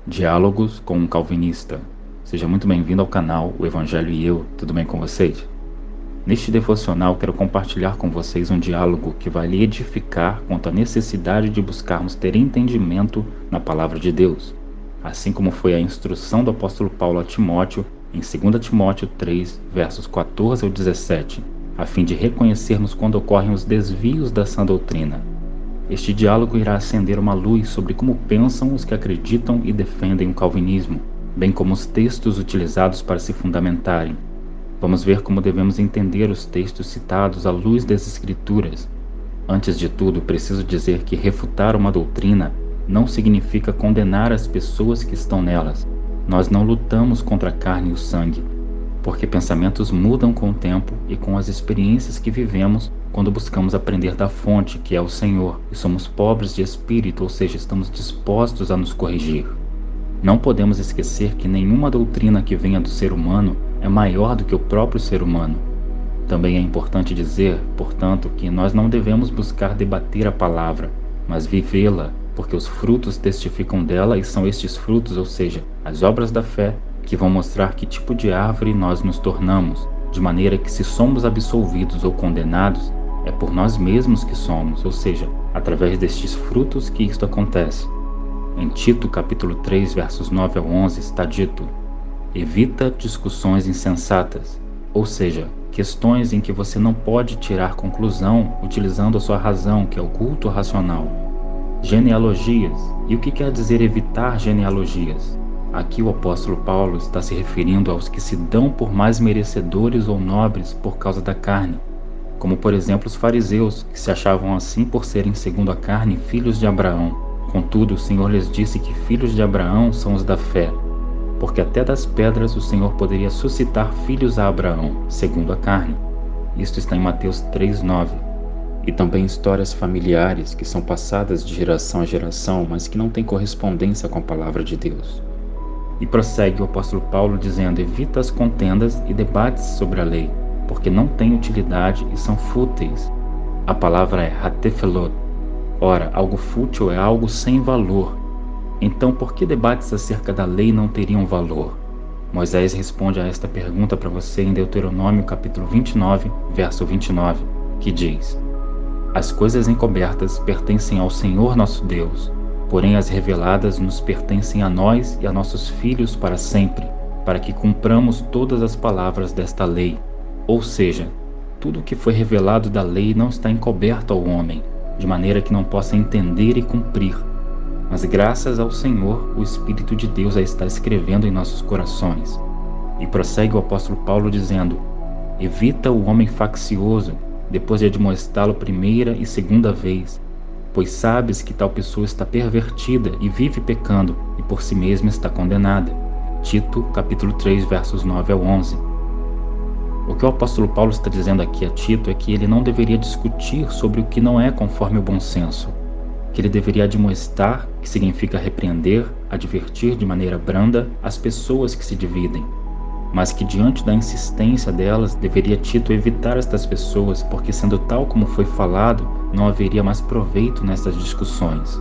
Diálogos com um Calvinista. Seja muito bem-vindo ao canal O Evangelho e Eu, tudo bem com vocês? Neste devocional quero compartilhar com vocês um diálogo que vai lhe edificar quanto à necessidade de buscarmos ter entendimento na Palavra de Deus, assim como foi a instrução do apóstolo Paulo a Timóteo em 2 Timóteo 3, versos 14 ao 17, a fim de reconhecermos quando ocorrem os desvios da sã doutrina. Este diálogo irá acender uma luz sobre como pensam os que acreditam e defendem o calvinismo, bem como os textos utilizados para se fundamentarem. Vamos ver como devemos entender os textos citados à luz das Escrituras. Antes de tudo, preciso dizer que refutar uma doutrina não significa condenar as pessoas que estão nelas. Nós não lutamos contra a carne e o sangue, porque pensamentos mudam com o tempo e com as experiências que vivemos quando buscamos aprender da fonte, que é o Senhor, e somos pobres de espírito, ou seja, estamos dispostos a nos corrigir. Não podemos esquecer que nenhuma doutrina que venha do ser humano é maior do que o próprio ser humano. Também é importante dizer, portanto, que nós não devemos buscar debater a palavra, mas vivê-la, porque os frutos testificam dela e são estes frutos, ou seja, as obras da fé, que vão mostrar que tipo de árvore nós nos tornamos, de maneira que se somos absolvidos ou condenados, é por nós mesmos que somos, ou seja, através destes frutos que isto acontece. Em Tito capítulo 3, versos 9 ao 11 está dito: evita discussões insensatas, ou seja, questões em que você não pode tirar conclusão utilizando a sua razão, que é o culto racional. Genealogias. E o que quer dizer evitar genealogias? Aqui o apóstolo Paulo está se referindo aos que se dão por mais merecedores ou nobres por causa da carne, como por exemplo os fariseus, que se achavam assim por serem segundo a carne filhos de Abraão. Contudo, o Senhor lhes disse que filhos de Abraão são os da fé, porque até das pedras o Senhor poderia suscitar filhos a Abraão, segundo a carne. Isto está em Mateus 3:9. E também histórias familiares que são passadas de geração a geração, mas que não têm correspondência com a palavra de Deus. E prossegue o apóstolo Paulo dizendo: evita as contendas e debates sobre a lei, porque não têm utilidade e são fúteis. A palavra é hatephelot. Ora, algo fútil é algo sem valor. Então, por que debates acerca da lei não teriam valor? Moisés responde a esta pergunta para você em Deuteronômio capítulo 29, verso 29, que diz: as coisas encobertas pertencem ao Senhor nosso Deus, porém as reveladas nos pertencem a nós e a nossos filhos para sempre, para que cumpramos todas as palavras desta lei. Ou seja, tudo o que foi revelado da lei não está encoberto ao homem, de maneira que não possa entender e cumprir. Mas graças ao Senhor, o Espírito de Deus a está escrevendo em nossos corações. E prossegue o apóstolo Paulo dizendo: evita o homem faccioso, depois de admoestá-lo primeira e segunda vez, pois sabes que tal pessoa está pervertida e vive pecando, e por si mesma está condenada. Tito, capítulo 3, versos 9 ao 11. O que o apóstolo Paulo está dizendo aqui a Tito é que ele não deveria discutir sobre o que não é conforme o bom senso, que ele deveria admoestar, que significa repreender, advertir de maneira branda as pessoas que se dividem, mas que diante da insistência delas, deveria Tito evitar estas pessoas, porque sendo tal como foi falado, não haveria mais proveito nessas discussões.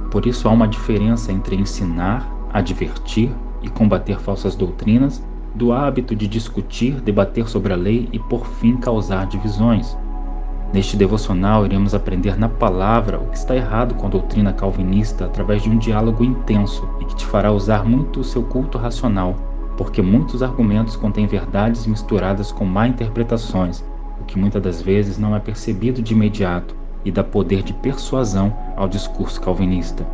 Por isso há uma diferença entre ensinar, advertir e combater falsas doutrinas, do hábito de discutir, debater sobre a lei e por fim causar divisões. Neste devocional iremos aprender na palavra o que está errado com a doutrina calvinista através de um diálogo intenso e que te fará usar muito o seu culto racional, porque muitos argumentos contêm verdades misturadas com má interpretações, o que muitas das vezes não é percebido de imediato e dá poder de persuasão ao discurso calvinista.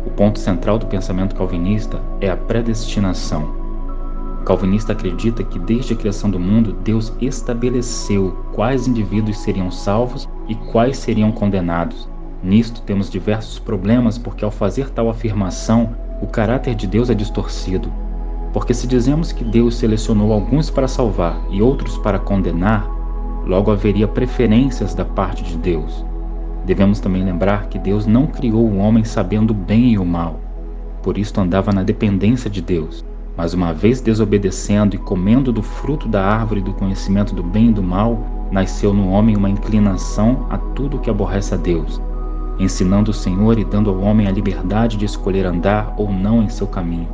O ponto central do pensamento calvinista é a predestinação. O calvinista acredita que desde a criação do mundo, Deus estabeleceu quais indivíduos seriam salvos e quais seriam condenados. Nisto temos diversos problemas porque ao fazer tal afirmação, o caráter de Deus é distorcido. Porque se dizemos que Deus selecionou alguns para salvar e outros para condenar, logo haveria preferências da parte de Deus. Devemos também lembrar que Deus não criou o homem sabendo o bem e o mal. Por isso andava na dependência de Deus. Mas uma vez desobedecendo e comendo do fruto da árvore do conhecimento do bem e do mal, nasceu no homem uma inclinação a tudo que aborrece a Deus. ensinando o Senhor e dando ao homem a liberdade de escolher andar ou não em seu caminho.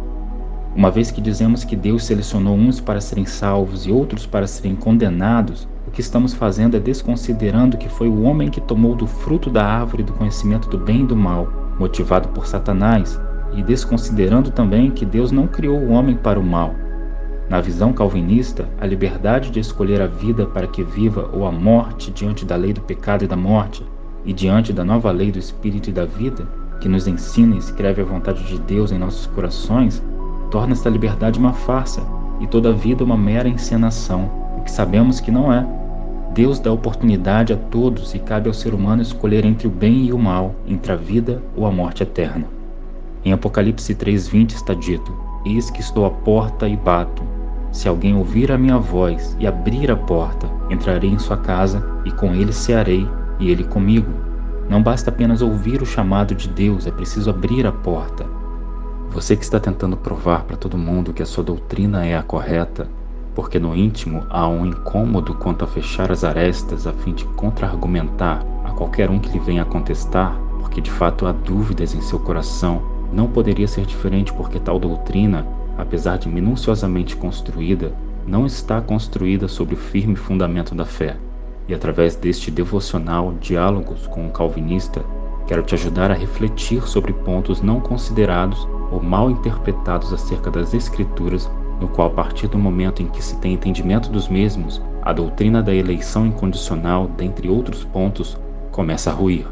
Uma vez que dizemos que Deus selecionou uns para serem salvos e outros para serem condenados, o que estamos fazendo é desconsiderando que foi o homem que tomou do fruto da árvore do conhecimento do bem e do mal, motivado por Satanás, e desconsiderando também que Deus não criou o homem para o mal. Na visão calvinista, a liberdade de escolher a vida para que viva ou a morte diante da lei do pecado e da morte, e diante da nova lei do Espírito e da vida, que nos ensina e escreve a vontade de Deus em nossos corações, torna esta liberdade uma farsa e toda a vida uma mera encenação, o que sabemos que não é. Deus dá oportunidade a todos e cabe ao ser humano escolher entre o bem e o mal, entre a vida ou a morte eterna. Em Apocalipse 3:20 está dito: Eis que estou à porta e bato. Se alguém ouvir a minha voz e abrir a porta, entrarei em sua casa e com ele cearei e ele comigo. Não basta apenas ouvir o chamado de Deus, é preciso abrir a porta. Você que está tentando provar para todo mundo que a sua doutrina é a correta, porque no íntimo há um incômodo quanto a fechar as arestas a fim de contra-argumentar a qualquer um que lhe venha a contestar, porque de fato há dúvidas em seu coração, não poderia ser diferente porque tal doutrina, apesar de minuciosamente construída, não está construída sobre o firme fundamento da fé. E através deste devocional Diálogos com o Calvinista, quero te ajudar a refletir sobre pontos não considerados ou mal interpretados acerca das Escrituras, no qual, a partir do momento em que se tem entendimento dos mesmos, a doutrina da eleição incondicional, dentre outros pontos, começa a ruir.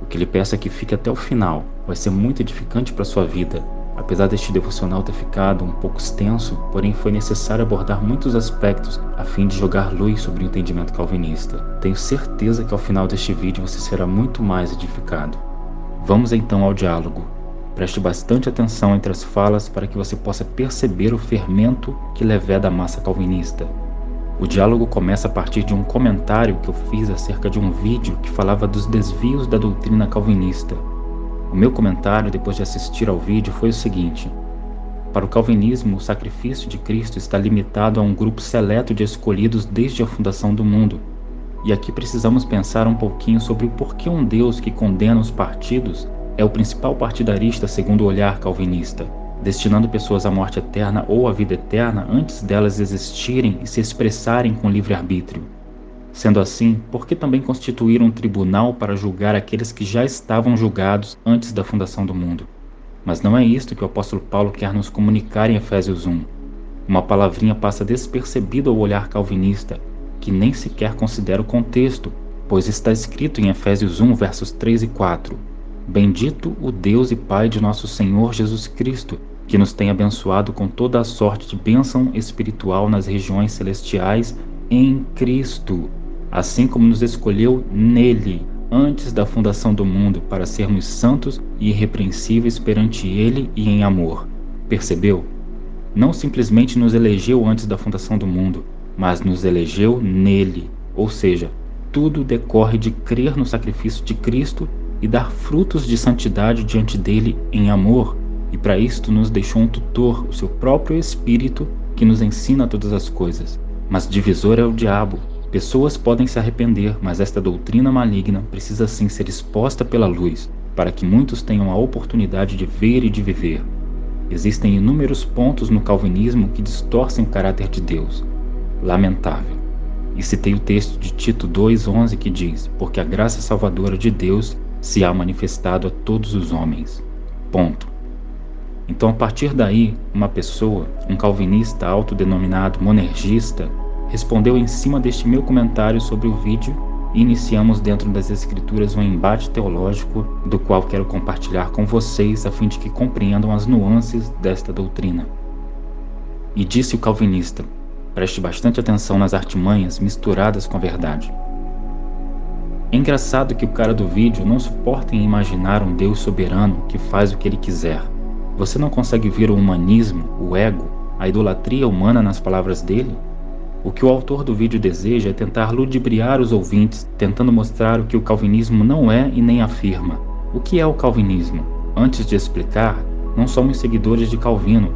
O que lhe peço é que fique até o final, vai ser muito edificante para a sua vida. Apesar deste devocional ter ficado um pouco extenso, porém foi necessário abordar muitos aspectos a fim de jogar luz sobre o entendimento calvinista. Tenho certeza que ao final deste vídeo você será muito mais edificado. Vamos então ao diálogo. Preste bastante atenção entre as falas para que você possa perceber o fermento que leveda a massa calvinista. O diálogo começa a partir de um comentário que eu fiz acerca de um vídeo que falava dos desvios da doutrina calvinista. O meu comentário, depois de assistir ao vídeo, foi o seguinte: para o calvinismo, o sacrifício de Cristo está limitado a um grupo seleto de escolhidos desde a fundação do mundo. E aqui precisamos pensar um pouquinho sobre o porquê um Deus que condena os partidos é o principal partidarista segundo o olhar calvinista, destinando pessoas à morte eterna ou à vida eterna antes delas existirem e se expressarem com livre-arbítrio. Sendo assim, por que também constituir um tribunal para julgar aqueles que já estavam julgados antes da fundação do mundo? Mas não é isto que o apóstolo Paulo quer nos comunicar em Efésios 1. Uma palavrinha passa despercebida ao olhar calvinista, que nem sequer considera o contexto, pois está escrito em Efésios 1, versos 3 e 4. Bendito o Deus e Pai de nosso Senhor Jesus Cristo, que nos tem abençoado com toda a sorte de bênção espiritual nas regiões celestiais em Cristo, assim como nos escolheu nele, antes da fundação do mundo, para sermos santos e irrepreensíveis perante ele e em amor. Percebeu? Não simplesmente nos elegeu antes da fundação do mundo, mas nos elegeu nele, ou seja, tudo decorre de crer no sacrifício de Cristo e dar frutos de santidade diante dele em amor, e para isto nos deixou um tutor, o seu próprio Espírito, que nos ensina todas as coisas. Mas divisor é o diabo. Pessoas podem se arrepender, mas esta doutrina maligna precisa sim ser exposta pela luz, para que muitos tenham a oportunidade de ver e de viver. Existem inúmeros pontos no calvinismo que distorcem o caráter de Deus. Lamentável. E citei o texto de Tito 2:11 que diz: porque a graça salvadora de Deus se há manifestado a todos os homens. Ponto. Então, a partir daí, uma pessoa, um calvinista autodenominado monergista, respondeu em cima deste meu comentário sobre o vídeo e iniciamos dentro das Escrituras um embate teológico do qual quero compartilhar com vocês a fim de que compreendam as nuances desta doutrina. E disse o calvinista: preste bastante atenção nas artimanhas misturadas com a verdade. É engraçado que o cara do vídeo não suporta em imaginar um Deus soberano que faz o que ele quiser. Você não consegue ver o humanismo, o ego, a idolatria humana nas palavras dele? O que o autor do vídeo deseja é tentar ludibriar os ouvintes, tentando mostrar o que o calvinismo não é e nem afirma. O que é o calvinismo? Antes de explicar, não somos seguidores de Calvino,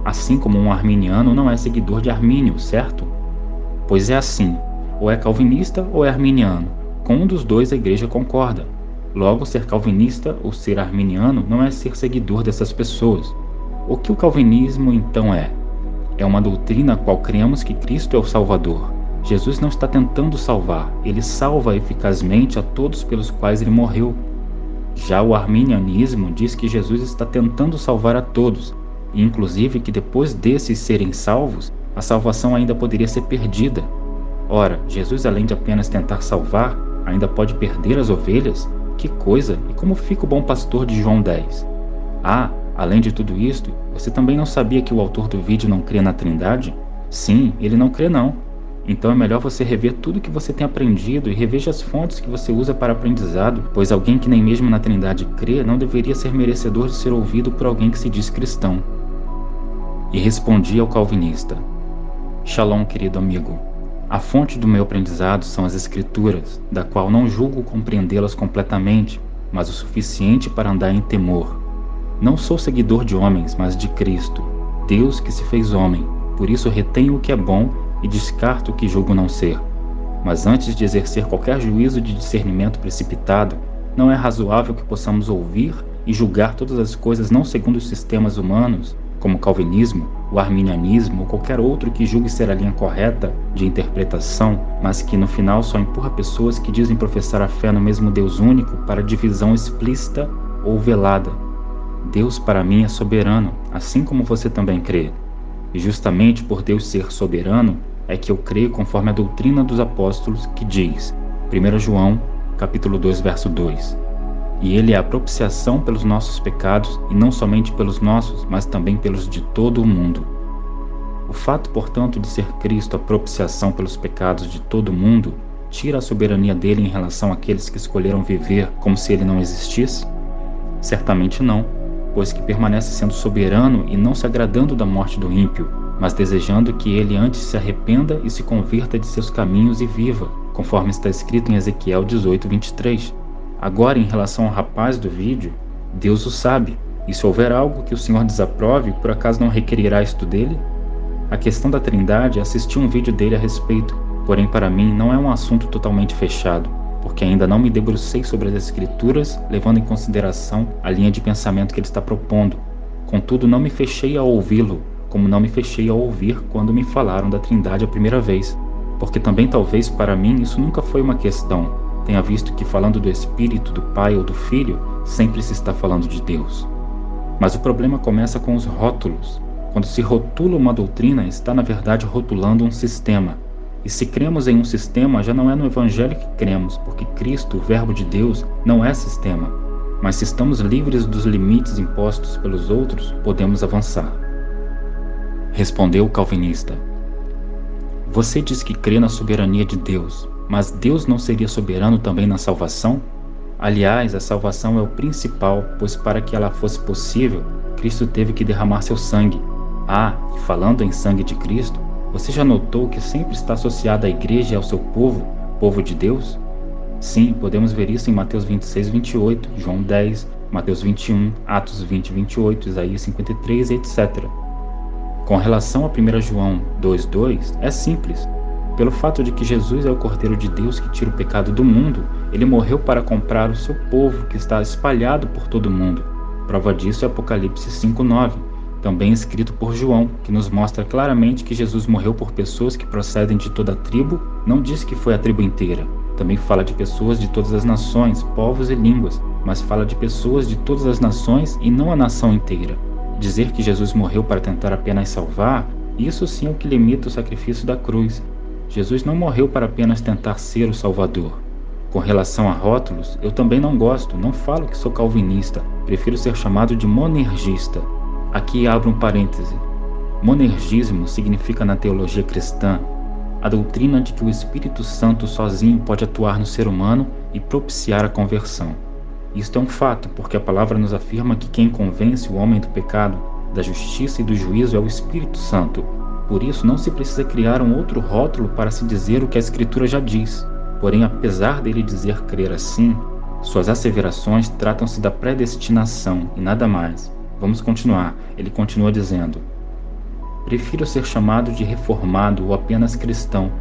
assim como um arminiano não é seguidor de Armínio, certo? Pois é assim, ou é calvinista ou é arminiano. Com um dos dois a igreja concorda. Logo, ser calvinista ou ser arminiano não é ser seguidor dessas pessoas. O que o calvinismo então é? É uma doutrina a qual cremos que Cristo é o Salvador. Jesus não está tentando salvar, ele salva eficazmente a todos pelos quais ele morreu. Já o arminianismo diz que Jesus está tentando salvar a todos, e inclusive que depois desses serem salvos, a salvação ainda poderia ser perdida. Ora, Jesus, além de apenas tentar salvar, ainda pode perder as ovelhas? Que coisa! E como fica o bom pastor de João 10? Ah, além de tudo isto, você também não sabia que o autor do vídeo não crê na Trindade? Sim, ele não crê não. Então é melhor você rever tudo que você tem aprendido e reveja as fontes que você usa para aprendizado, pois alguém que nem mesmo na Trindade crê não deveria ser merecedor de ser ouvido por alguém que se diz cristão. E respondi ao calvinista: Shalom, querido amigo. A fonte do meu aprendizado são as Escrituras, da qual não julgo compreendê-las completamente, mas o suficiente para andar em temor. Não sou seguidor de homens, mas de Cristo, Deus que se fez homem. Por isso retenho o que é bom e descarto o que julgo não ser. Mas antes de exercer qualquer juízo de discernimento precipitado, não é razoável que possamos ouvir e julgar todas as coisas não segundo os sistemas humanos, como o calvinismo, o arminianismo ou qualquer outro que julgue ser a linha correta de interpretação, mas que no final só empurra pessoas que dizem professar a fé no mesmo Deus único para divisão explícita ou velada. Deus para mim é soberano, assim como você também crê. E justamente por Deus ser soberano, é que eu creio conforme a doutrina dos apóstolos que diz, 1 João, capítulo 2, verso 2. E ele é a propiciação pelos nossos pecados, e não somente pelos nossos, mas também pelos de todo o mundo. O fato, portanto, de ser Cristo a propiciação pelos pecados de todo o mundo, tira a soberania dele em relação àqueles que escolheram viver como se ele não existisse? Certamente não, pois que permanece sendo soberano e não se agradando da morte do ímpio, mas desejando que ele antes se arrependa e se converta de seus caminhos e viva, conforme está escrito em Ezequiel 18, 23. Agora, em relação ao rapaz do vídeo, Deus o sabe, e se houver algo que o Senhor desaprove, por acaso não requerirá isto dele? A questão da Trindade, assisti um vídeo dele a respeito, porém para mim não é um assunto totalmente fechado, porque ainda não me debrucei sobre as Escrituras, levando em consideração a linha de pensamento que ele está propondo. Contudo, não me fechei a ouvi-lo, como não me fechei a ouvir quando me falaram da Trindade a primeira vez, porque também talvez para mim isso nunca foi uma questão, tenha visto que falando do Espírito, do Pai ou do Filho, sempre se está falando de Deus. Mas o problema começa com os rótulos. Quando se rotula uma doutrina, está na verdade rotulando um sistema. E se cremos em um sistema, já não é no Evangelho que cremos, porque Cristo, o Verbo de Deus, não é sistema. Mas se estamos livres dos limites impostos pelos outros, podemos avançar. Respondeu o calvinista: Você diz que crê na soberania de Deus, mas Deus não seria soberano também na salvação? Aliás, a salvação é o principal, pois para que ela fosse possível, Cristo teve que derramar seu sangue. Ah, e falando em sangue de Cristo, você já notou que sempre está associado à igreja e ao seu povo, povo de Deus? Sim, podemos ver isso em Mateus 26, 28, João 10, Mateus 21, Atos 20, 28, Isaías 53, etc. Com relação a 1 João 2, 2, é simples. Pelo fato de que Jesus é o Cordeiro de Deus que tira o pecado do mundo, ele morreu para comprar o seu povo que está espalhado por todo o mundo. Prova disso é Apocalipse 5:9, também escrito por João, que nos mostra claramente que Jesus morreu por pessoas que procedem de toda a tribo, não diz que foi a tribo inteira. Também fala de pessoas de todas as nações, povos e línguas, mas fala de pessoas de todas as nações e não a nação inteira. Dizer que Jesus morreu para tentar apenas salvar, isso sim é o que limita o sacrifício da cruz. Jesus não morreu para apenas tentar ser o Salvador. Com relação a rótulos, eu também não gosto, não falo que sou calvinista, prefiro ser chamado de monergista. Aqui abro um parêntese. Monergismo significa na teologia cristã a doutrina de que o Espírito Santo sozinho pode atuar no ser humano e propiciar a conversão. Isto é um fato, porque a palavra nos afirma que quem convence o homem do pecado, da justiça e do juízo é o Espírito Santo. Por isso, não se precisa criar um outro rótulo para se dizer o que a Escritura já diz. Porém, apesar dele dizer crer assim, suas asseverações tratam-se da predestinação e nada mais. Vamos continuar. Ele continua dizendo: Prefiro ser chamado de reformado ou apenas cristão,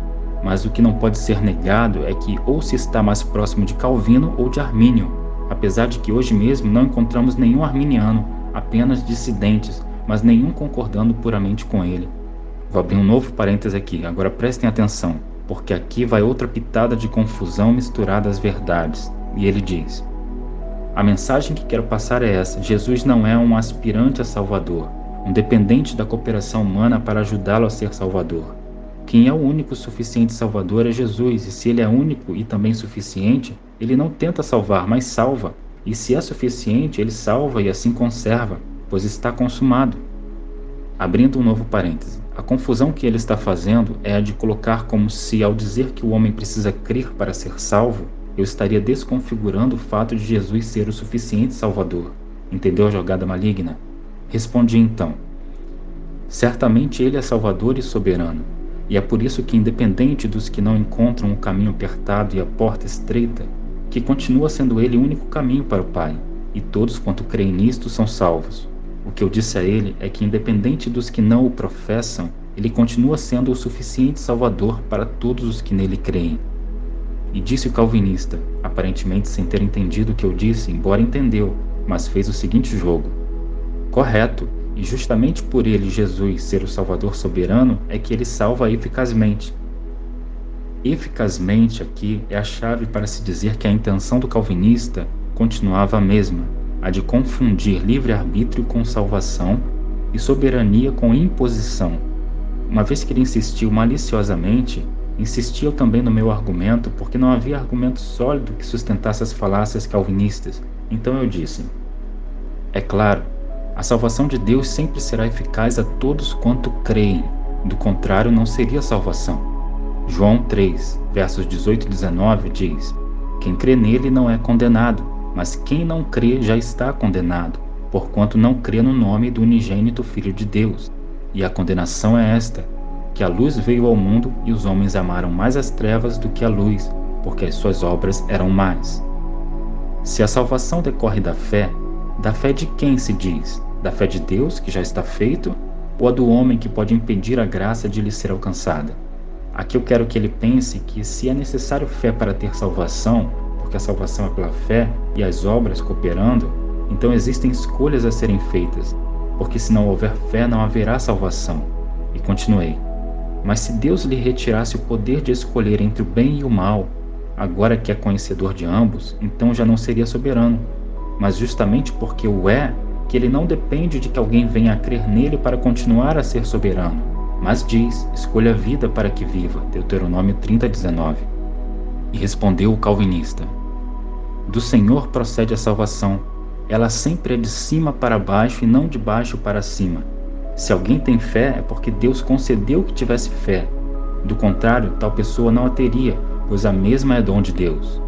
mas o que não pode ser negado é que ou se está mais próximo de Calvino ou de Armínio. apesar de que hoje mesmo não encontramos nenhum arminiano, apenas dissidentes, mas nenhum concordando puramente com ele. Vou abrir um novo parêntese aqui, agora prestem atenção, porque aqui vai outra pitada de confusão misturada às verdades. E ele diz: a mensagem que quero passar é essa: Jesus não é um aspirante a Salvador, um dependente da cooperação humana para ajudá-lo a ser Salvador. Quem é o único suficiente Salvador é Jesus, e se ele é único e também suficiente, ele não tenta salvar, mas salva. E se é suficiente, ele salva e assim conserva, pois está consumado. Abrindo um novo parêntese, a confusão que ele está fazendo é a de colocar como se, ao dizer que o homem precisa crer para ser salvo, eu estaria desconfigurando o fato de Jesus ser o suficiente Salvador. Entendeu a jogada maligna? Respondi então: certamente ele é Salvador e soberano, e é por isso que, independente dos que não encontram o caminho apertado e a porta estreita, que continua sendo ele o único caminho para o Pai, e todos quanto creem nisto são salvos. O que eu disse a ele é que, independente dos que não o professam, ele continua sendo o suficiente Salvador para todos os que nele creem. E disse o calvinista, aparentemente sem ter entendido o que eu disse, embora entendeu, mas fez o seguinte jogo: correto, e justamente por ele, Jesus, ser o Salvador soberano, é que ele salva eficazmente. Eficazmente aqui é a chave para se dizer que a intenção do calvinista continuava a mesma, a de confundir livre-arbítrio com salvação e soberania com imposição. Uma vez que ele insistiu maliciosamente, insistia eu também no meu argumento, porque não havia argumento sólido que sustentasse as falácias calvinistas. Então eu disse: é claro, a salvação de Deus sempre será eficaz a todos quanto creem, do contrário não seria salvação. João 3, versos 18 e 19 diz: quem crê nele não é condenado, mas quem não crê já está condenado, porquanto não crê no nome do unigênito Filho de Deus. E a condenação é esta, que a luz veio ao mundo e os homens amaram mais as trevas do que a luz, porque as suas obras eram más. Se a salvação decorre da fé de quem se diz? Da fé de Deus, que já está feito, ou a do homem que pode impedir a graça de lhe ser alcançada? Aqui eu quero que ele pense que, se é necessário fé para ter salvação, porque a salvação é pela fé e as obras cooperando, então existem escolhas a serem feitas, porque se não houver fé não haverá salvação. E continuei: mas se Deus lhe retirasse o poder de escolher entre o bem e o mal, agora que é conhecedor de ambos, então já não seria soberano. Mas justamente porque o é, que ele não depende de que alguém venha a crer nele para continuar a ser soberano, mas diz: escolha a vida para que viva. Deuteronômio 30:19. E respondeu o calvinista: do Senhor procede a salvação. Ela sempre é de cima para baixo e não de baixo para cima. Se alguém tem fé, é porque Deus concedeu que tivesse fé. Do contrário, tal pessoa não a teria, pois a mesma é dom de Deus.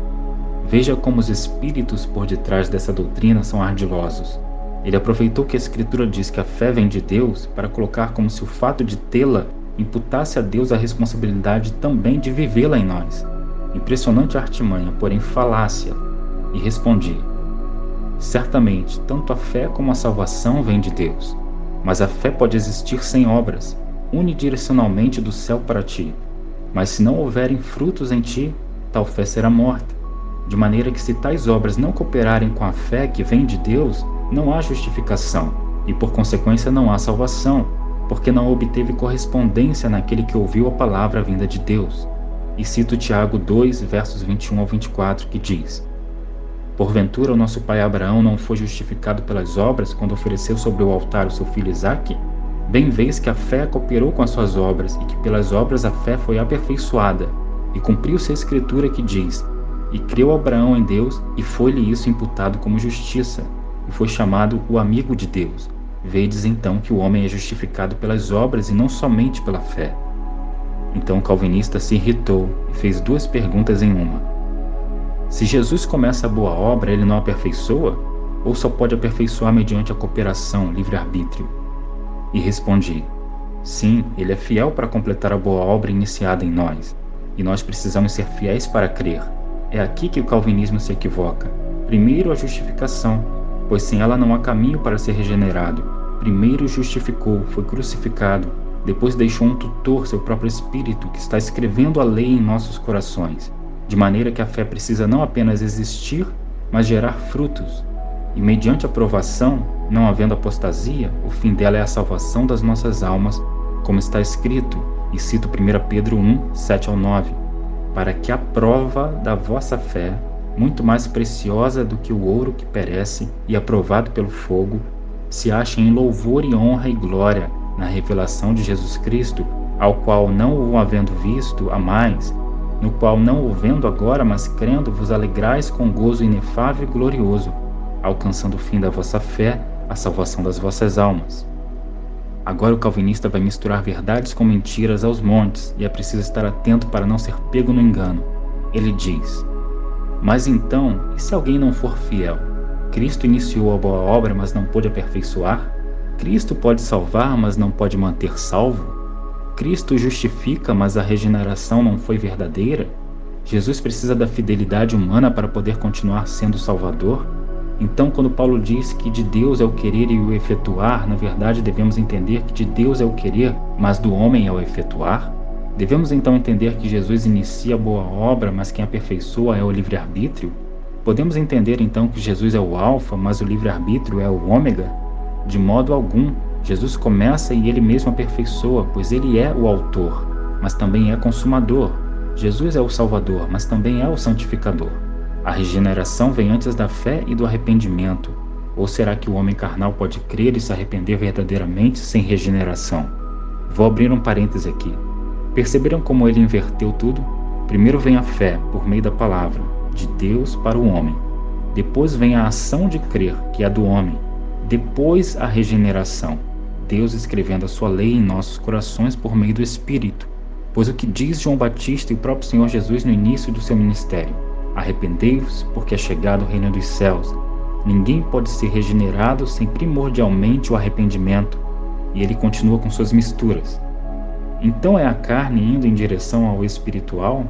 Veja como os espíritos por detrás dessa doutrina são ardilosos. Ele aproveitou que a Escritura diz que a fé vem de Deus para colocar como se o fato de tê-la imputasse a Deus a responsabilidade também de vivê-la em nós. Impressionante artimanha, porém falácia. E respondi: certamente, tanto a fé como a salvação vêm de Deus, mas a fé pode existir sem obras, unidirecionalmente do céu para ti. Mas se não houverem frutos em ti, tal fé será morta. De maneira que, se tais obras não cooperarem com a fé que vem de Deus, não há justificação, e por consequência não há salvação, porque não obteve correspondência naquele que ouviu a palavra vinda de Deus. E cito Tiago 2, versos 21 ao 24, que diz: porventura o nosso pai Abraão não foi justificado pelas obras quando ofereceu sobre o altar o seu filho Isaque? Bem vês que a fé cooperou com as suas obras, e que pelas obras a fé foi aperfeiçoada. E cumpriu-se a Escritura que diz: e creu Abraão em Deus, e foi-lhe isso imputado como justiça, e foi chamado o amigo de Deus. Vedes então que o homem é justificado pelas obras e não somente pela fé. Então o calvinista se irritou e fez duas perguntas em uma: se Jesus começa a boa obra, ele não aperfeiçoa? Ou só pode aperfeiçoar mediante a cooperação, livre-arbítrio? E respondi: sim, ele é fiel para completar a boa obra iniciada em nós, e nós precisamos ser fiéis para crer. É aqui que o calvinismo se equivoca. Primeiro a justificação, pois sem ela não há caminho para ser regenerado. Primeiro justificou, foi crucificado, depois deixou um tutor, seu próprio Espírito, que está escrevendo a lei em nossos corações, de maneira que a fé precisa não apenas existir, mas gerar frutos. E mediante a provação, não havendo apostasia, o fim dela é a salvação das nossas almas, como está escrito, e cito 1 Pedro 1, 7 ao 9, para que a prova da vossa fé, muito mais preciosa do que o ouro que perece e aprovado pelo fogo, se ache em louvor e honra e glória na revelação de Jesus Cristo, ao qual não o havendo visto a mais, no qual não o vendo agora, mas crendo, vos alegrais com gozo inefável e glorioso, alcançando o fim da vossa fé, a salvação das vossas almas. Agora o calvinista vai misturar verdades com mentiras aos montes, e é preciso estar atento para não ser pego no engano. Ele diz: mas então, e se alguém não for fiel? Cristo iniciou a boa obra, mas não pôde aperfeiçoar? Cristo pode salvar, mas não pode manter salvo? Cristo justifica, mas a regeneração não foi verdadeira? Jesus precisa da fidelidade humana para poder continuar sendo Salvador? Então, quando Paulo diz que de Deus é o querer e o efetuar, na verdade devemos entender que de Deus é o querer, mas do homem é o efetuar? Devemos então entender que Jesus inicia a boa obra, mas quem aperfeiçoa é o livre-arbítrio? Podemos entender então que Jesus é o alfa, mas o livre-arbítrio é o ômega? De modo algum. Jesus começa e ele mesmo aperfeiçoa, pois ele é o autor, mas também é consumador. Jesus é o salvador, mas também é o santificador. A regeneração vem antes da fé e do arrependimento. Ou será que o homem carnal pode crer e se arrepender verdadeiramente sem regeneração? Vou abrir um parêntese aqui. Perceberam como ele inverteu tudo? Primeiro vem a fé, por meio da palavra, de Deus para o homem. Depois vem a ação de crer, que é do homem. Depois a regeneração, Deus escrevendo a sua lei em nossos corações por meio do Espírito. Pois o que diz João Batista e o próprio Senhor Jesus no início do seu ministério: arrependei-vos, porque é chegado o reino dos céus. Ninguém pode ser regenerado sem primordialmente o arrependimento. E ele continua com suas misturas. Então é a carne indo em direção ao espiritual?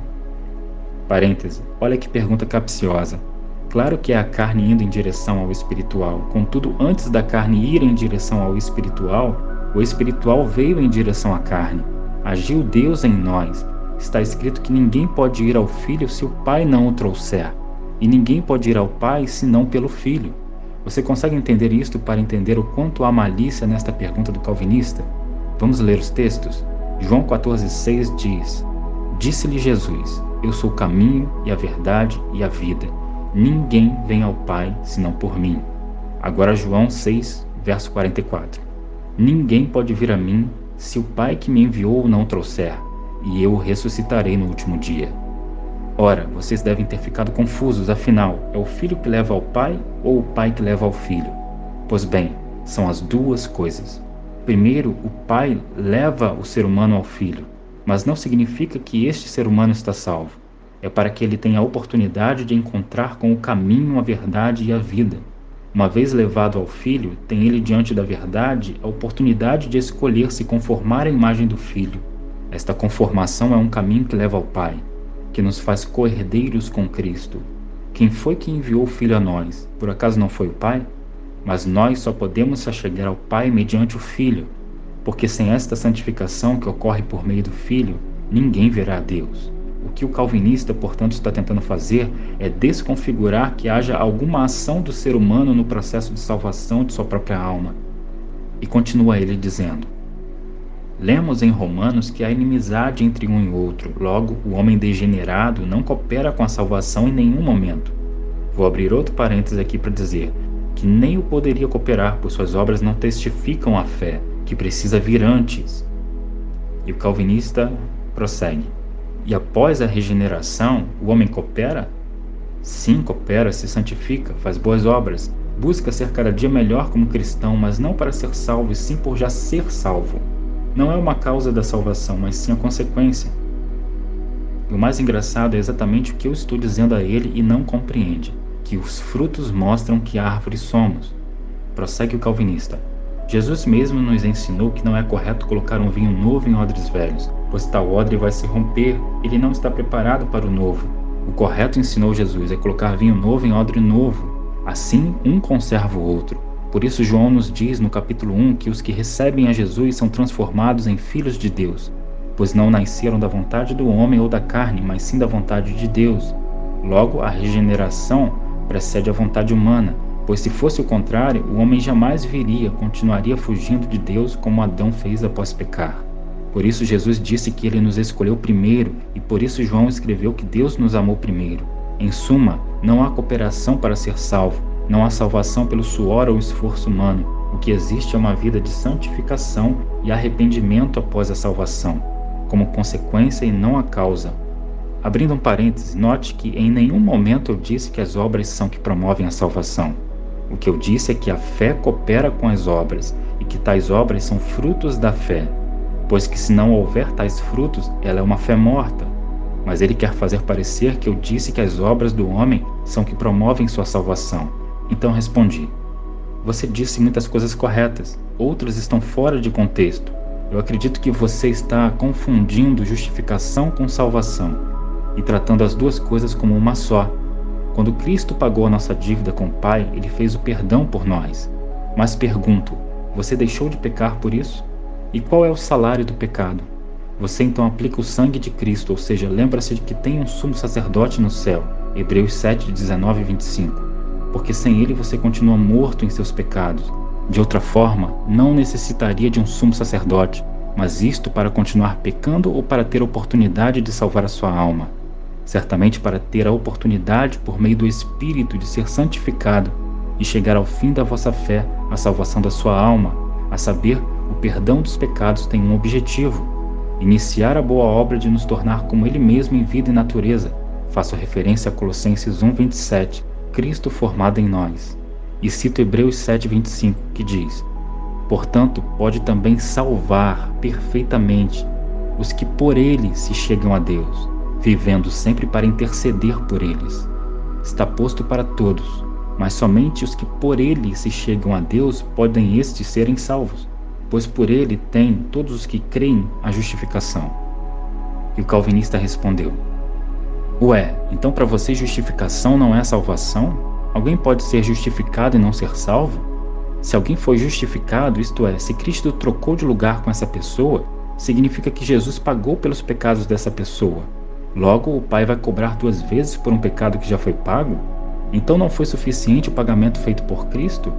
Parêntese, olha que pergunta capciosa. Claro que é a carne indo em direção ao espiritual. Contudo, antes da carne ir em direção ao espiritual, o espiritual veio em direção à carne. Agiu Deus em nós. Está escrito que ninguém pode ir ao Filho se o Pai não o trouxer. E ninguém pode ir ao Pai senão pelo Filho. Você consegue entender isto para entender o quanto há malícia nesta pergunta do calvinista? Vamos ler os textos? João 14,6 diz: disse-lhe Jesus: eu sou o caminho e a verdade e a vida. Ninguém vem ao Pai senão por mim. Agora João 6, verso 44. Ninguém pode vir a mim se o Pai que me enviou o não trouxer, e eu o ressuscitarei no último dia. Ora, vocês devem ter ficado confusos, afinal, é o Filho que leva ao Pai ou o Pai que leva ao Filho? Pois bem, são as duas coisas. Primeiro, o Pai leva o ser humano ao Filho, mas não significa que este ser humano está salvo. É para que ele tenha a oportunidade de encontrar com o caminho, a verdade e a vida. Uma vez levado ao Filho, tem ele diante da verdade a oportunidade de escolher se conformar à imagem do Filho. Esta conformação é um caminho que leva ao Pai, que nos faz co-herdeiros com Cristo. Quem foi que enviou o Filho a nós? Por acaso não foi o Pai? Mas nós só podemos se achegar ao Pai mediante o Filho, porque sem esta santificação que ocorre por meio do Filho, ninguém verá a Deus. O que o calvinista, portanto, está tentando fazer é desconfigurar que haja alguma ação do ser humano no processo de salvação de sua própria alma. E continua ele dizendo: lemos em Romanos que há inimizade entre um e outro, logo o homem degenerado não coopera com a salvação em nenhum momento. Vou abrir outro parênteses aqui para dizer que nem o poderia cooperar, pois suas obras não testificam a fé, que precisa vir antes. E o calvinista prossegue: e após a regeneração, o homem coopera? Sim, coopera, se santifica, faz boas obras, busca ser cada dia melhor como cristão, mas não para ser salvo, e sim por já ser salvo. Não é uma causa da salvação, mas sim a consequência. E o mais engraçado é exatamente o que eu estou dizendo a ele e não compreende, que os frutos mostram que árvore somos. Prossegue o calvinista: Jesus mesmo nos ensinou que não é correto colocar um vinho novo em odres velhos, pois tal odre vai se romper, ele não está preparado para o novo. O correto, ensinou Jesus, é colocar vinho novo em odre novo. Assim, um conserva o outro. Por isso João nos diz no capítulo 1 que os que recebem a Jesus são transformados em filhos de Deus, pois não nasceram da vontade do homem ou da carne, mas sim da vontade de Deus. Logo, a regeneração precede a vontade humana, pois se fosse o contrário, o homem jamais continuaria fugindo de Deus como Adão fez após pecar. Por isso Jesus disse que ele nos escolheu primeiro e por isso João escreveu que Deus nos amou primeiro. Em suma, não há cooperação para ser salvo, não há salvação pelo suor ou esforço humano. O que existe é uma vida de santificação e arrependimento após a salvação, como consequência e não a causa. Abrindo um parêntese, note que em nenhum momento eu disse que as obras são que promovem a salvação. O que eu disse é que a fé coopera com as obras e que tais obras são frutos da fé, pois que se não houver tais frutos, ela é uma fé morta. Mas ele quer fazer parecer que eu disse que as obras do homem são que promovem sua salvação. Então respondi: você disse muitas coisas corretas, outras estão fora de contexto. Eu acredito que você está confundindo justificação com salvação e tratando as duas coisas como uma só. Quando Cristo pagou a nossa dívida com o Pai, ele fez o perdão por nós. Mas pergunto, você deixou de pecar por isso? E qual é o salário do pecado? Você então aplica o sangue de Cristo, ou seja, lembra-se de que tem um sumo sacerdote no céu, Hebreus 7, 19 e 25, porque sem ele você continua morto em seus pecados. De outra forma, não necessitaria de um sumo sacerdote, mas isto para continuar pecando ou para ter a oportunidade de salvar a sua alma? Certamente para ter a oportunidade, por meio do Espírito, de ser santificado e chegar ao fim da vossa fé, a salvação da sua alma, a saber, o perdão dos pecados tem um objetivo: iniciar a boa obra de nos tornar como Ele mesmo em vida e natureza. Faço referência a Colossenses 1:27, Cristo formado em nós. E cito Hebreus 7:25, que diz: portanto, pode também salvar perfeitamente os que por Ele se chegam a Deus, vivendo sempre para interceder por eles. Está posto para todos, mas somente os que por Ele se chegam a Deus podem estes serem salvos, pois por Ele têm todos os que creem a justificação. E o calvinista respondeu: ué, então para você justificação não é salvação? Alguém pode ser justificado e não ser salvo? Se alguém foi justificado, isto é, se Cristo trocou de lugar com essa pessoa, significa que Jesus pagou pelos pecados dessa pessoa. Logo, o Pai vai cobrar 2 vezes por um pecado que já foi pago? Então não foi suficiente o pagamento feito por Cristo?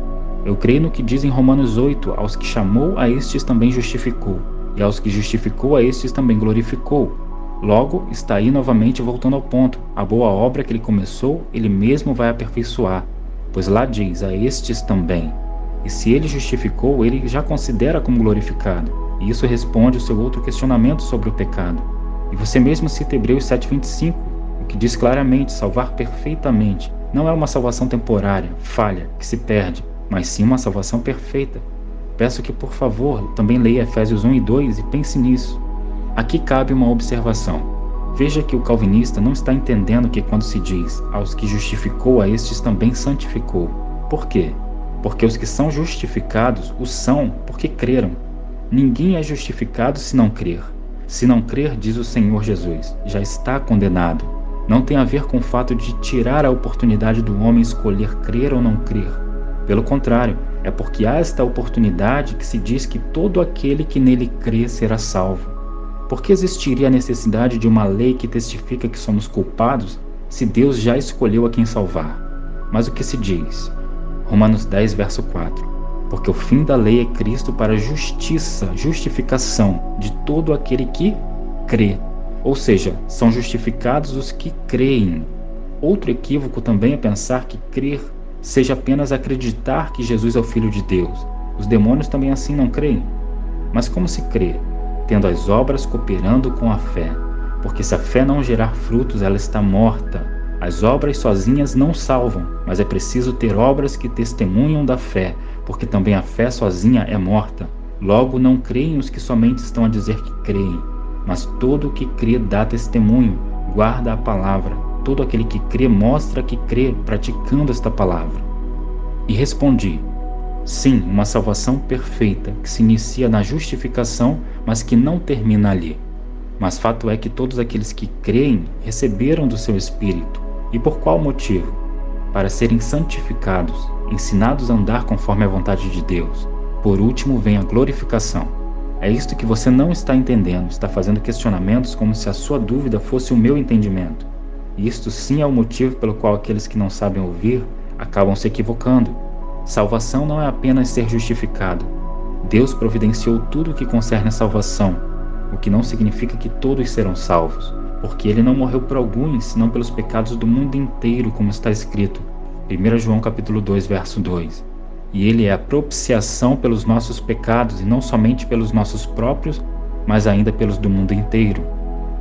Eu creio no que diz em Romanos 8, aos que chamou, a estes também justificou, e aos que justificou, a estes também glorificou. Logo, está aí novamente voltando ao ponto: a boa obra que ele começou, ele mesmo vai aperfeiçoar, pois lá diz, a estes também. E se ele justificou, ele já considera como glorificado, e isso responde o seu outro questionamento sobre o pecado. E você mesmo cita Hebreus 7:25, o que diz claramente: salvar perfeitamente. Não é uma salvação temporária, falha, que se perde, mas sim uma salvação perfeita. Peço que, por favor, também leia Efésios 1 e 2 e pense nisso. Aqui cabe uma observação. Veja que o calvinista não está entendendo que quando se diz aos que justificou, a estes também santificou. Por quê? Porque os que são justificados o são porque creram. Ninguém é justificado se não crer. Se não crer, diz o Senhor Jesus, já está condenado. Não tem a ver com o fato de tirar a oportunidade do homem escolher crer ou não crer. Pelo contrário, é porque há esta oportunidade que se diz que todo aquele que nele crê será salvo. Por que existiria a necessidade de uma lei que testifica que somos culpados, se Deus já escolheu a quem salvar? Mas o que se diz? Romanos 10, verso 4. Porque o fim da lei é Cristo para a justificação de todo aquele que crê. Ou seja, são justificados os que creem. Outro equívoco também é pensar que crer seja apenas acreditar que Jesus é o Filho de Deus. Os demônios também assim não creem. Mas como se crê? Tendo as obras cooperando com a fé. Porque se a fé não gerar frutos, ela está morta. As obras sozinhas não salvam, mas é preciso ter obras que testemunham da fé, porque também a fé sozinha é morta. Logo, não creem os que somente estão a dizer que creem, mas todo o que crê dá testemunho, guarda a palavra. Todo aquele que crê mostra que crê, praticando esta palavra. E respondi: sim, uma salvação perfeita, que se inicia na justificação, mas que não termina ali. Mas fato é que todos aqueles que creem receberam do seu Espírito. E por qual motivo? Para serem santificados, ensinados a andar conforme a vontade de Deus. Por último vem a glorificação. É isto que você não está entendendo, está fazendo questionamentos como se a sua dúvida fosse o meu entendimento. E isto sim é o motivo pelo qual aqueles que não sabem ouvir acabam se equivocando. Salvação não é apenas ser justificado. Deus providenciou tudo o que concerne a salvação, o que não significa que todos serão salvos, porque Ele não morreu por alguns, senão pelos pecados do mundo inteiro, como está escrito, 1 João capítulo 2, verso 2. E Ele é a propiciação pelos nossos pecados, e não somente pelos nossos próprios, mas ainda pelos do mundo inteiro.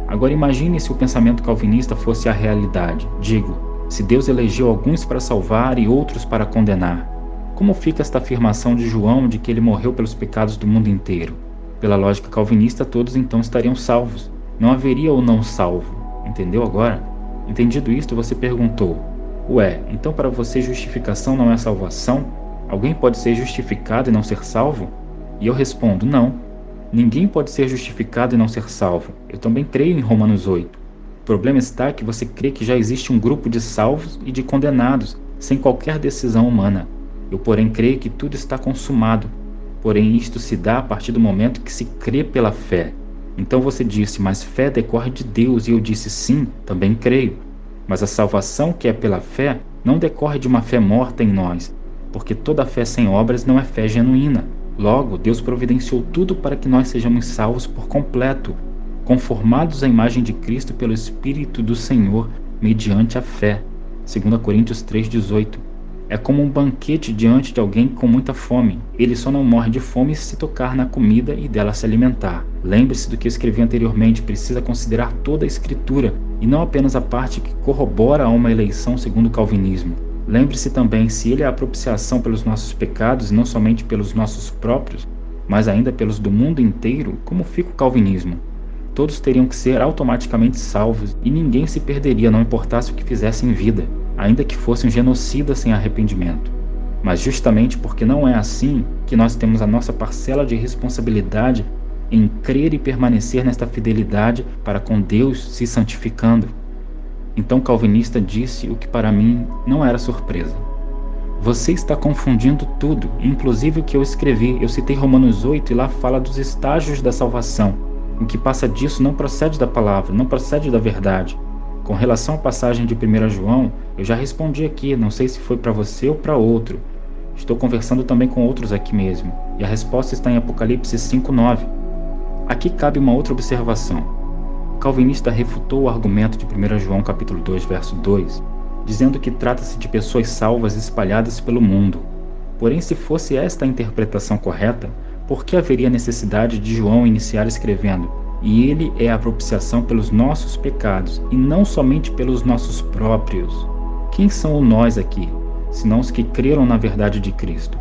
Agora imagine se o pensamento calvinista fosse a realidade. Digo, se Deus elegeu alguns para salvar e outros para condenar. Como fica esta afirmação de João de que ele morreu pelos pecados do mundo inteiro? Pela lógica calvinista, todos então estariam salvos. Não haveria o não salvo. Entendeu agora? Entendido isto, você perguntou: ué, então para você justificação não é salvação? Alguém pode ser justificado e não ser salvo? E eu respondo: não. Ninguém pode ser justificado e não ser salvo. Eu também creio em Romanos 8. O problema está que você crê que já existe um grupo de salvos e de condenados, sem qualquer decisão humana. Eu, porém, creio que tudo está consumado. Porém, isto se dá a partir do momento que se crê pela fé. Então você disse, mas fé decorre de Deus, e eu disse, sim, também creio. Mas a salvação que é pela fé não decorre de uma fé morta em nós, porque toda fé sem obras não é fé genuína. Logo, Deus providenciou tudo para que nós sejamos salvos por completo, conformados à imagem de Cristo pelo Espírito do Senhor, mediante a fé. 2 Coríntios 3,18. É como um banquete diante de alguém com muita fome. Ele só não morre de fome se tocar na comida e dela se alimentar. Lembre-se do que escrevi anteriormente, precisa considerar toda a Escritura, e não apenas a parte que corrobora a uma eleição segundo o calvinismo. Lembre-se também, se Ele é a propiciação pelos nossos pecados, e não somente pelos nossos próprios, mas ainda pelos do mundo inteiro, como fica o calvinismo? Todos teriam que ser automaticamente salvos, e ninguém se perderia, não importasse o que fizesse em vida, ainda que fosse um genocida sem arrependimento. Mas justamente porque não é assim que nós temos a nossa parcela de responsabilidade em crer e permanecer nesta fidelidade para com Deus se santificando. Então o calvinista disse o que para mim não era surpresa. Você está confundindo tudo, inclusive o que eu escrevi. Eu citei Romanos 8 e lá fala dos estágios da salvação. O que passa disso não procede da palavra, não procede da verdade. Com relação à passagem de 1 João, eu já respondi aqui, não sei se foi para você ou para outro. Estou conversando também com outros aqui mesmo, e a resposta está em Apocalipse 5:9. Aqui cabe uma outra observação. O calvinista refutou o argumento de 1 João capítulo 2, verso 2, dizendo que trata-se de pessoas salvas espalhadas pelo mundo. Porém, se fosse esta a interpretação correta, por que haveria necessidade de João iniciar escrevendo: e ele é a propiciação pelos nossos pecados, e não somente pelos nossos próprios? Quem são nós aqui, senão os que creram na verdade de Cristo?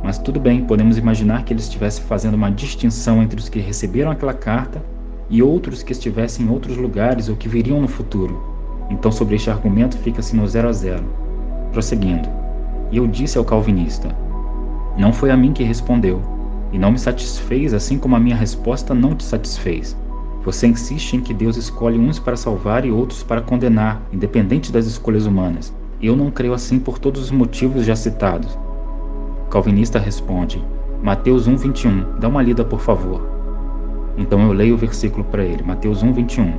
Mas tudo bem, podemos imaginar que ele estivesse fazendo uma distinção entre os que receberam aquela carta e outros que estivessem em outros lugares ou que viriam no futuro. Então sobre este argumento fica-se no 0 a 0. Prosseguindo. E eu disse ao calvinista: não foi a mim que respondeu, e não me satisfez, assim como a minha resposta não te satisfez. Você insiste em que Deus escolhe uns para salvar e outros para condenar, independente das escolhas humanas. Eu não creio assim por todos os motivos já citados. O calvinista responde: Mateus 1:21, dá uma lida por favor. Então eu leio o versículo para ele, Mateus 1:21.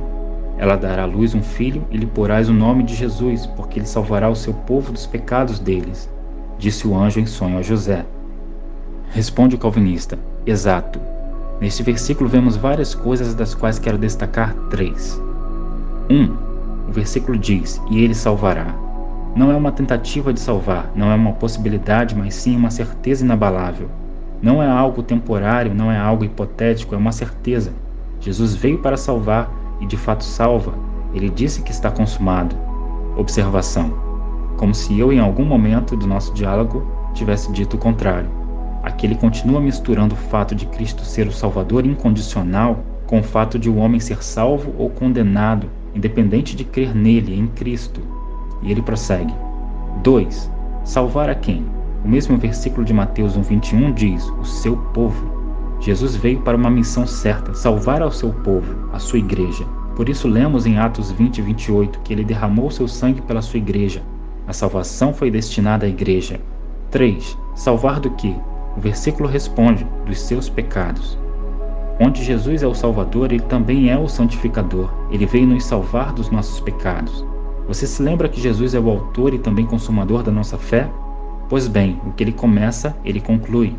Ela dará à luz um filho e lhe porás o nome de Jesus, porque ele salvará o seu povo dos pecados deles, disse o anjo em sonho a José. Responde o calvinista: exato. Neste versículo vemos várias coisas, das quais quero destacar 3. 1. O versículo diz: e ele salvará. Não é uma tentativa de salvar, não é uma possibilidade, mas sim uma certeza inabalável. Não é algo temporário, não é algo hipotético, é uma certeza. Jesus veio para salvar e de fato salva. Ele disse que está consumado. Observação: como se eu em algum momento do nosso diálogo tivesse dito o contrário. Aqui ele continua misturando o fato de Cristo ser o Salvador incondicional com o fato de o homem ser salvo ou condenado, independente de crer nele, em Cristo. E ele prossegue. 2. Salvar a quem? O mesmo versículo de Mateus 1:21 diz: o seu povo. Jesus veio para uma missão certa, salvar ao seu povo, a sua igreja. Por isso lemos em Atos 20:28 que ele derramou seu sangue pela sua igreja. A salvação foi destinada à igreja. 3. Salvar do quê? O versículo responde: dos seus pecados. Onde Jesus é o Salvador, ele também é o santificador. Ele veio nos salvar dos nossos pecados. Você se lembra que Jesus é o autor e também consumador da nossa fé? Pois bem, o que ele começa, ele conclui.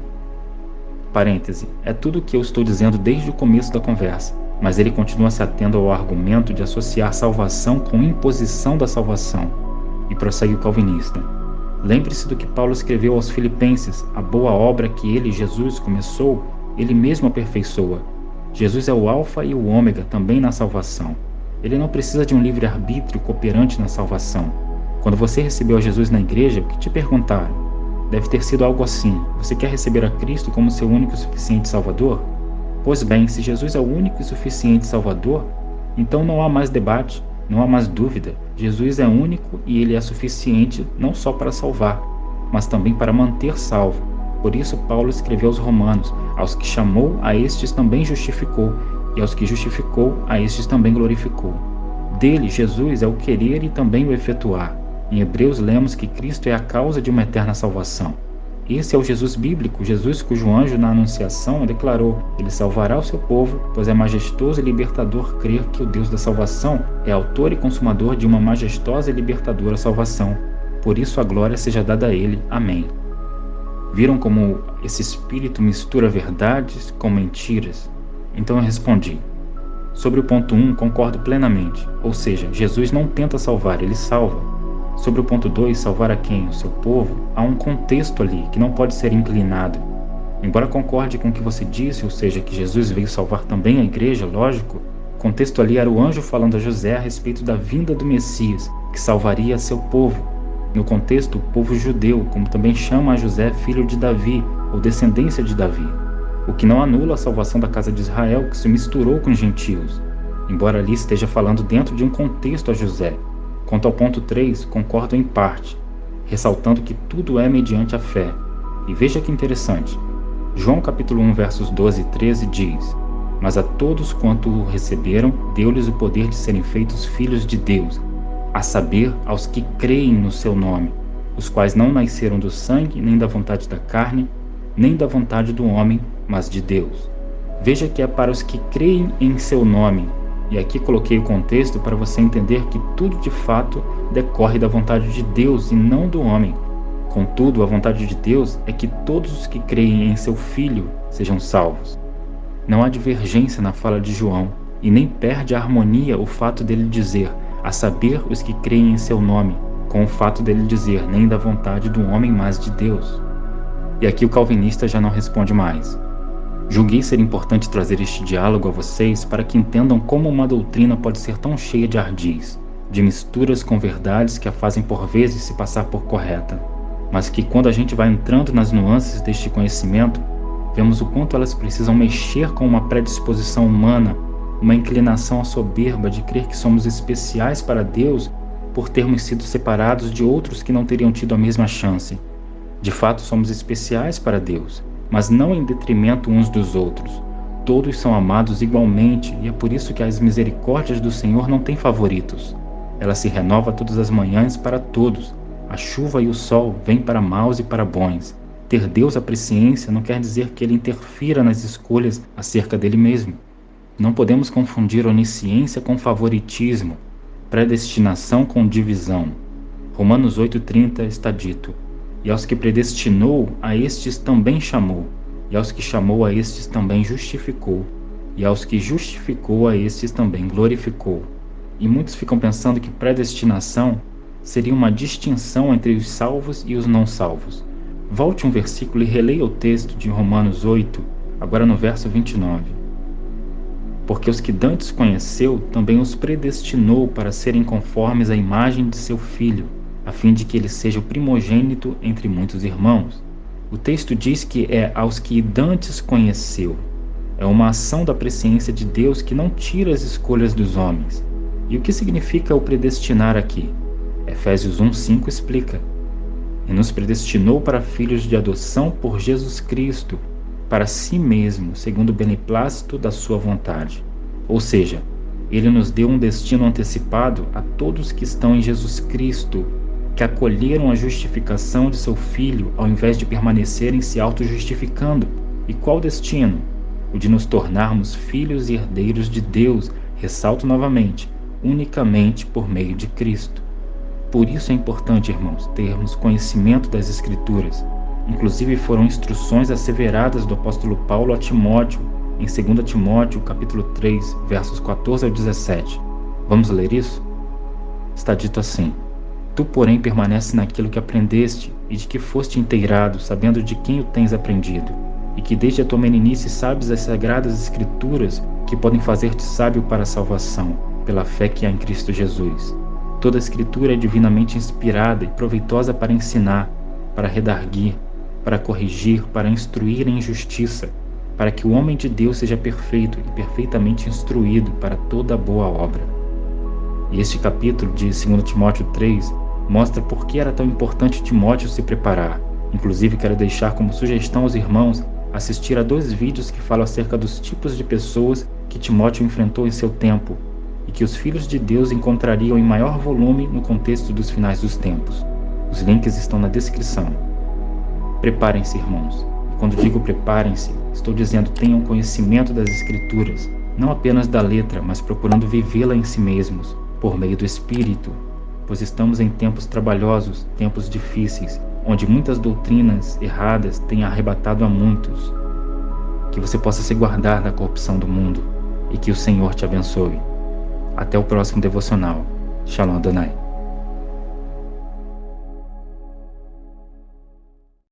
Parêntese, é tudo o que eu estou dizendo desde o começo da conversa, mas ele continua se atendo ao argumento de associar salvação com imposição da salvação. E prossegue o calvinista. Lembre-se do que Paulo escreveu aos Filipenses, a boa obra que ele, Jesus, começou, ele mesmo aperfeiçoa. Jesus é o alfa e o ômega também na salvação. Ele não precisa de um livre-arbítrio cooperante na salvação. Quando você recebeu a Jesus na igreja, o que te perguntaram? Deve ter sido algo assim: você quer receber a Cristo como seu único e suficiente Salvador? Pois bem, se Jesus é o único e suficiente Salvador, então não há mais debate, não há mais dúvida. Jesus é único e ele é suficiente não só para salvar, mas também para manter salvo. Por isso Paulo escreveu aos Romanos: aos que chamou, a estes também justificou, e aos que justificou, a estes também glorificou. Dele, Jesus, é o querer e também o efetuar. Em Hebreus lemos que Cristo é a causa de uma eterna salvação. Esse é o Jesus bíblico, Jesus cujo anjo na Anunciação declarou: ele salvará o seu povo, pois é majestoso e libertador crer que o Deus da salvação é autor e consumador de uma majestosa e libertadora salvação. Por isso a glória seja dada a ele. Amém. Viram como esse espírito mistura verdades com mentiras? Então eu respondi. Sobre o ponto 1, concordo plenamente, ou seja, Jesus não tenta salvar, ele salva. Sobre o ponto 2, salvar a quem? O seu povo, há um contexto ali que não pode ser inclinado. Embora concorde com o que você disse, ou seja, que Jesus veio salvar também a igreja, lógico, o contexto ali era o anjo falando a José a respeito da vinda do Messias, que salvaria seu povo. No contexto, o povo judeu, como também chama a José filho de Davi, ou descendência de Davi. O que não anula a salvação da casa de Israel, que se misturou com os gentios, embora ali esteja falando dentro de um contexto a José. Quanto ao ponto 3, concordo em parte, ressaltando que tudo é mediante a fé. E veja que interessante. João capítulo 1, versos 12 e 13 diz: mas a todos quanto o receberam, deu-lhes o poder de serem feitos filhos de Deus, a saber, aos que creem no seu nome, os quais não nasceram do sangue, nem da vontade da carne, nem da vontade do homem, mas de Deus. Veja que é para os que creem em seu nome. E aqui coloquei o contexto para você entender que tudo de fato decorre da vontade de Deus e não do homem. Contudo, a vontade de Deus é que todos os que creem em seu Filho sejam salvos. Não há divergência na fala de João, e nem perde a harmonia o fato dele dizer, a saber, os que creem em seu nome, com o fato dele dizer, nem da vontade do homem, mas de Deus. E aqui o calvinista já não responde mais. Julguei ser importante trazer este diálogo a vocês para que entendam como uma doutrina pode ser tão cheia de ardis, de misturas com verdades que a fazem por vezes se passar por correta, mas que quando a gente vai entrando nas nuances deste conhecimento, vemos o quanto elas precisam mexer com uma predisposição humana, uma inclinação à soberba de crer que somos especiais para Deus por termos sido separados de outros que não teriam tido a mesma chance. De fato, somos especiais para Deus, mas não em detrimento uns dos outros. Todos são amados igualmente, e é por isso que as misericórdias do Senhor não têm favoritos. Ela se renova todas as manhãs para todos. A chuva e o sol vêm para maus e para bons. Ter Deus a presciência não quer dizer que ele interfira nas escolhas acerca dele mesmo. Não podemos confundir onisciência com favoritismo, predestinação com divisão. Romanos 8,30 está dito: e aos que predestinou, a estes também chamou, e aos que chamou, a estes também justificou, e aos que justificou, a estes também glorificou. E muitos ficam pensando que predestinação seria uma distinção entre os salvos e os não salvos. Volte um versículo e releia o texto de Romanos 8, agora no verso 29. Porque os que dantes conheceu, também os predestinou para serem conformes à imagem de seu Filho, a fim de que ele seja o primogênito entre muitos irmãos. O texto diz que é aos que dantes conheceu. É uma ação da presciência de Deus que não tira as escolhas dos homens. E o que significa o predestinar aqui? Efésios 1,5 explica: e nos predestinou para filhos de adoção por Jesus Cristo, para si mesmo, segundo o beneplácito da sua vontade. Ou seja, ele nos deu um destino antecipado a todos que estão em Jesus Cristo, que acolheram a justificação de seu Filho ao invés de permanecerem se auto-justificando. E qual destino? O de nos tornarmos filhos e herdeiros de Deus, ressalto novamente, unicamente por meio de Cristo. Por isso é importante, irmãos, termos conhecimento das Escrituras. Inclusive foram instruções asseveradas do apóstolo Paulo a Timóteo, em 2 Timóteo, capítulo 3, versos 14 ao 17. Vamos ler isso? Está dito assim: Tu, porém, permanece naquilo que aprendeste e de que foste inteirado, sabendo de quem o tens aprendido, e que desde a tua meninice sabes as sagradas Escrituras que podem fazer-te sábio para a salvação, pela fé que há em Cristo Jesus. Toda a Escritura é divinamente inspirada e proveitosa para ensinar, para redarguir, para corrigir, para instruir em justiça, para que o homem de Deus seja perfeito e perfeitamente instruído para toda boa obra. E este capítulo de 2 Timóteo 3 mostra por que era tão importante Timóteo se preparar. Inclusive, quero deixar como sugestão aos irmãos assistir a 2 vídeos que falam acerca dos tipos de pessoas que Timóteo enfrentou em seu tempo e que os filhos de Deus encontrariam em maior volume no contexto dos finais dos tempos. Os links estão na descrição. Preparem-se, irmãos. E quando digo preparem-se, estou dizendo tenham conhecimento das Escrituras, não apenas da letra, mas procurando vivê-la em si mesmos, por meio do Espírito, pois estamos em tempos trabalhosos, tempos difíceis, onde muitas doutrinas erradas têm arrebatado a muitos. Que você possa se guardar da corrupção do mundo e que o Senhor te abençoe. Até o próximo devocional. Shalom Adonai.